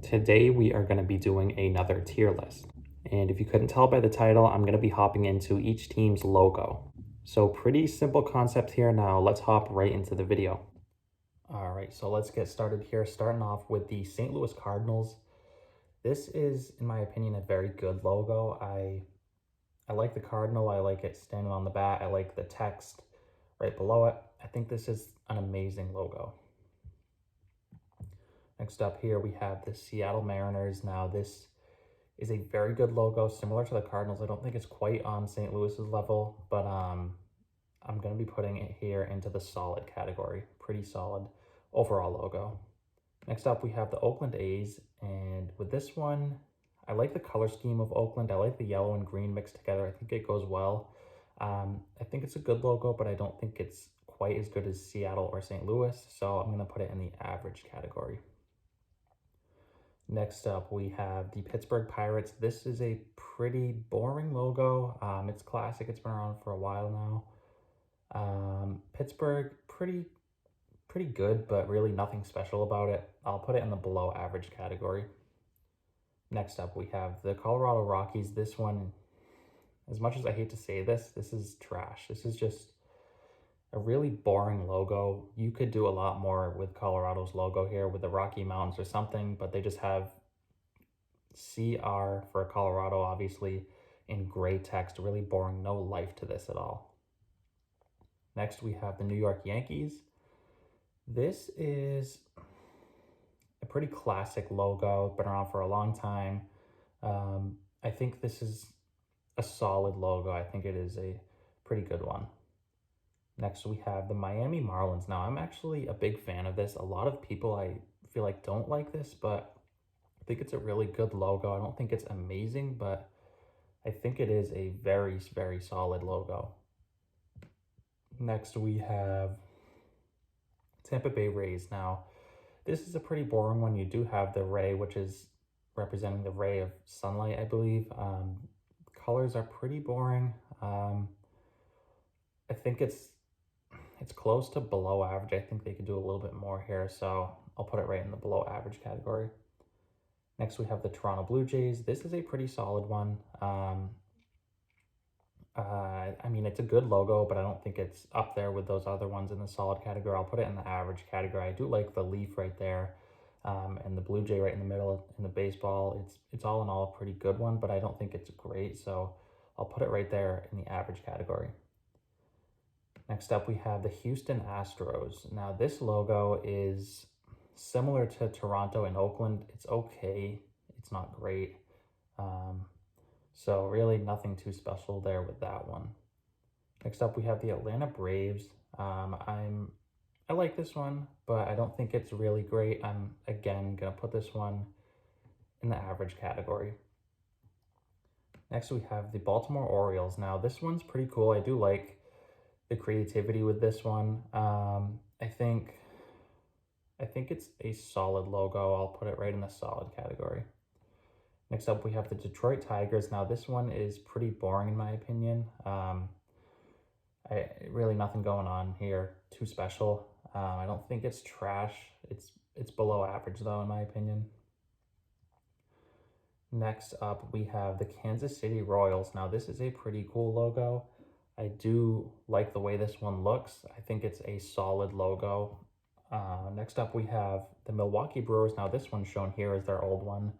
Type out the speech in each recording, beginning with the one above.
Today we are going to be doing another tier list. And if you couldn't tell by the title, I'm going to be hopping into each team's logo. So pretty simple concept here. Now let's hop right into the video. All right, so let's get started here, starting off with the St. Louis Cardinals. This is, in my opinion, a very good logo. I like the Cardinal. I like it standing on the bat. I like the text right below it. I think this is an amazing logo. Next up here, we have the Seattle Mariners. Now this is a very good logo, similar to the Cardinals. I don't think it's quite on St. Louis's level, but I'm going to be putting it here into the solid category. Pretty solid overall logo. Next up, we have the Oakland A's, and with this one, I like the color scheme of Oakland. I like the yellow and green mixed together. I think it goes well. I think it's a good logo, but I don't think it's quite as good as Seattle or St. Louis, so I'm going to put it in the average category. Next up, we have the Pittsburgh Pirates. This is a pretty boring logo. It's classic. It's been around for a while now. Pittsburgh, pretty good, but really nothing special about it. I'll put it in the below average category. Next up, we have the Colorado Rockies. This one, as much as I hate to say this, this is trash. This is just a really boring logo. You could do a lot more with Colorado's logo here with the Rocky Mountains or something, but they just have CR for Colorado, obviously, in gray text. Really boring, no life to this at all. Next, we have the New York Yankees. This is a pretty classic logo, been around for a long time. I think this is a solid logo. I think it is a pretty good one. Next, we have the Miami Marlins. Now, I'm actually a big fan of this. A lot of people, I feel like, don't like this, but I think it's a really good logo. I don't think it's amazing, but I think it is a very, very solid logo. Next, we have Tampa Bay Rays. Now, this is a pretty boring one. You do have the ray, which is representing the ray of sunlight, I believe. Colors are pretty boring. I think it's close to below average. I think they could do a little bit more here, so I'll put it right in the below average category. Next, we have the Toronto Blue Jays. This is a pretty solid one. I mean, it's a good logo, but I don't think it's up there with those other ones in the solid category. I'll put it in the average category. I do like the leaf right there, and the Blue Jay right in the middle in the baseball. It's all in all a pretty good one, but I don't think it's great, so I'll put it right there in the average category. Next up, we have the Houston Astros. Now, this logo is similar to Toronto and Oakland. It's okay. It's not great. So really nothing too special there with that one. Next up, we have the Atlanta Braves. I like this one, but I don't think it's really great. I'm, again, going to put this one in the average category. Next, we have the Baltimore Orioles. Now, this one's pretty cool. I do like the creativity with this one. I think it's a solid logo. I'll put it right in the solid category. Next up, we have the Detroit Tigers. Now, this one is pretty boring in my opinion. Really nothing going on here too special. I don't think it's trash. It's below average though, in my opinion. Next up, we have the Kansas City Royals. Now, this is a pretty cool logo. I do like the way this one looks. I think it's a solid logo. Next up, we have the Milwaukee Brewers. Now, this one's shown here as their old one.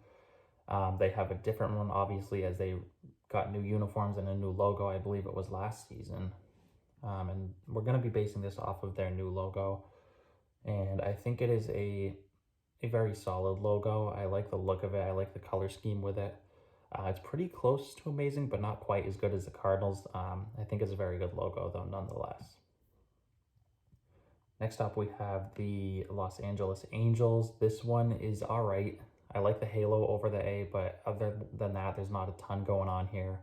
They have a different one, obviously, as they got new uniforms and a new logo. I believe it was last season. And we're going to be basing this off of their new logo. And I think it is a very solid logo. I like the look of it. I like the color scheme with it. It's pretty close to amazing, but not quite as good as the Cardinals. I think it's a very good logo, though, nonetheless. Next up, we have the Los Angeles Angels. This one is all right. I like the halo over the A, but other than that, there's not a ton going on here.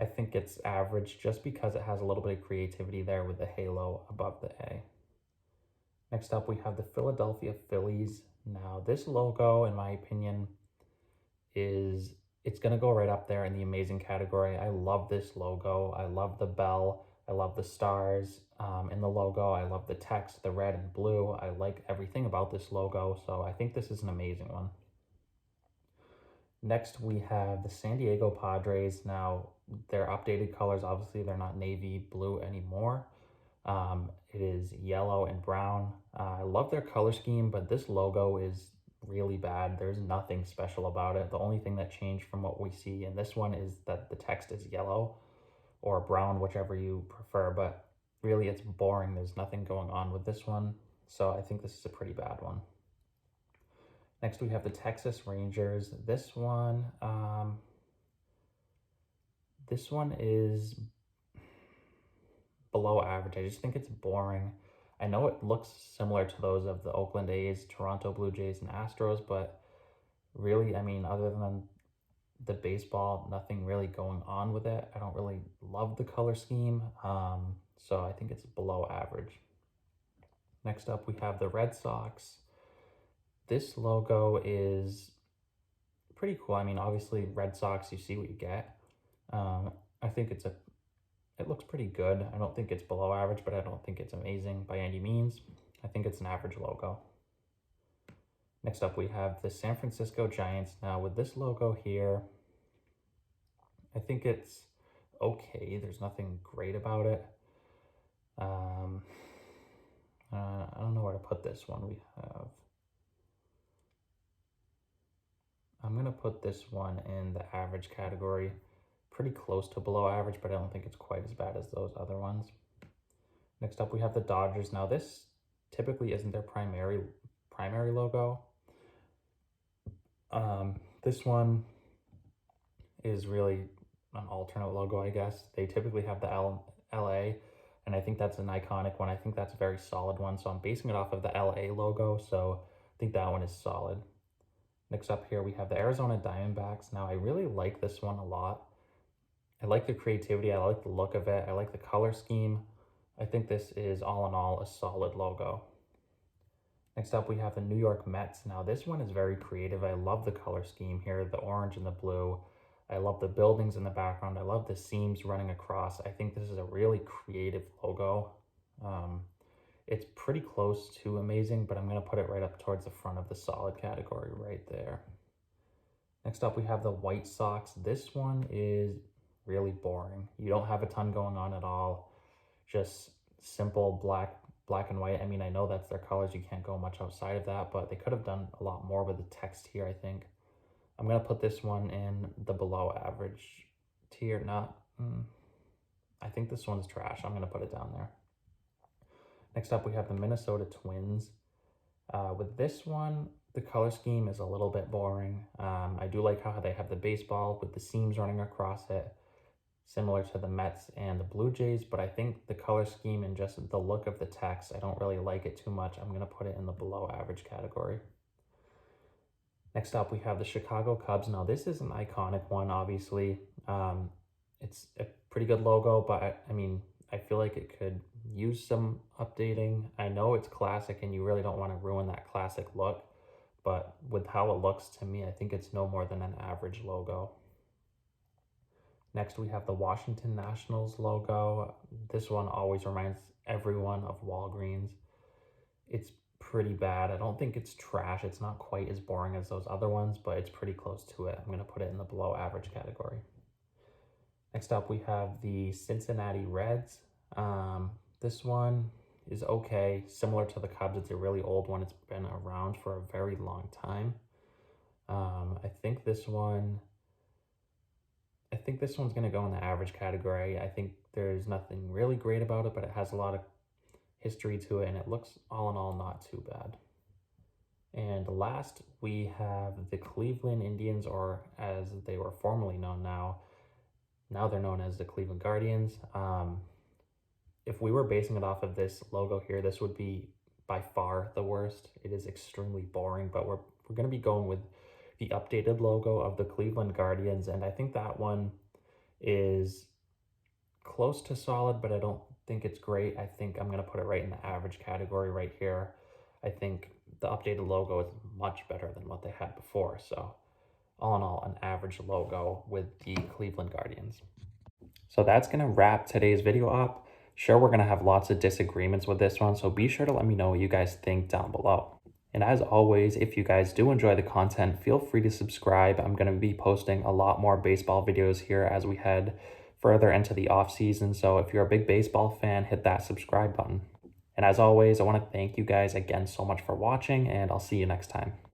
I think it's average just because it has a little bit of creativity there with the halo above the A. Next up, we have the Philadelphia Phillies. Now, this logo, in my opinion, it's going to go right up there in the amazing category. I love this logo. I love the bell. I love the stars in the logo. I love the text, the red and blue. I like everything about this logo, so I think this is an amazing one. Next, we have the San Diego Padres. Now, their updated colors, obviously, they're not navy blue anymore. It is yellow and brown. I love their color scheme, but this logo is really bad. There's nothing special about it. The only thing that changed from what we see in this one is that the text is yellow or brown, whichever you prefer, but really it's boring. There's nothing going on with this one. So I think this is a pretty bad one. Next, we have the Texas Rangers. This one is below average. I just think it's boring. I know it looks similar to those of the Oakland A's, Toronto Blue Jays, and Astros, but really, I mean, other than the baseball, nothing really going on with it. I don't really love the color scheme, so I think it's below average. Next up, we have the Red Sox. This logo is pretty cool. I mean, obviously, Red Sox, you see what you get. I think it looks pretty good. I don't think it's below average, but I don't think it's amazing by any means. I think it's an average logo. Next up, we have the San Francisco Giants. Now, with this logo here, I think it's okay. There's nothing great about it. I don't know where to put this one. I'm going to put this one in the average category. Pretty close to below average, but I don't think it's quite as bad as those other ones. Next up, we have the Dodgers. Now, this typically isn't their primary logo. This one is really an alternate logo, I guess. They typically have the LA, and I think that's an iconic one. I think that's a very solid one, so I'm basing it off of the LA logo, so I think that one is solid. Next up here, we have the Arizona Diamondbacks. Now, I really like this one a lot. I like the creativity. I like the look of it. I like the color scheme. I think this is, all in all, a solid logo. Next up, we have the New York Mets. Now, this one is very creative. I love the color scheme here, the orange and the blue. I love the buildings in the background. I love the seams running across. I think this is a really creative logo. It's pretty close to amazing, but I'm going to put it right up towards the front of the solid category right there. Next up, we have the White Sox. This one is really boring. You don't have a ton going on at all. Just simple black and white. I mean, I know that's their colors. You can't go much outside of that, but they could have done a lot more with the text here, I think. I'm going to put this one in the below average tier. I think this one's trash. I'm going to put it down there. Next up, we have the Minnesota Twins. With this one, the color scheme is a little bit boring. I do like how they have the baseball with the seams running across it, similar to the Mets and the Blue Jays, but I think the color scheme and just the look of the text, I don't really like it too much. I'm going to put it in the below average category. Next up, we have the Chicago Cubs. Now, this is an iconic one, obviously. It's a pretty good logo, but I mean, I feel like it could use some updating. I know it's classic and you really don't want to ruin that classic look, but with how it looks to me, I think it's no more than an average logo. Next, we have the Washington Nationals logo. This one always reminds everyone of Walgreens. It's pretty bad. I don't think it's trash. It's not quite as boring as those other ones, but it's pretty close to it. I'm going to put it in the below average category. Next up, we have the Cincinnati Reds. This one is okay. Similar to the Cubs, it's a really old one. It's been around for a very long time. I think this one's going to go in the average category. I think there's nothing really great about it, but it has a lot of history to it, and it looks, all in all, not too bad. And last, we have the Cleveland Indians, or as they were formerly known now they're known as the Cleveland Guardians. If we were basing it off of this logo here, this would be by far the worst. It is extremely boring, but we're going to be going with the updated logo of the Cleveland Guardians, and I think that one is close to solid, but I don't think it's great. I think I'm going to put it right in the average category right here. I think the updated logo is much better than what they had before, so all in all, an average logo with the Cleveland Guardians. So that's going to wrap today's video up. Sure, we're going to have lots of disagreements with this one, so be sure to let me know what you guys think down below. And as always, if you guys do enjoy the content, feel free to subscribe. I'm going to be posting a lot more baseball videos here as we head further into the off season. So if you're a big baseball fan, hit that subscribe button. And as always, I want to thank you guys again so much for watching, and I'll see you next time.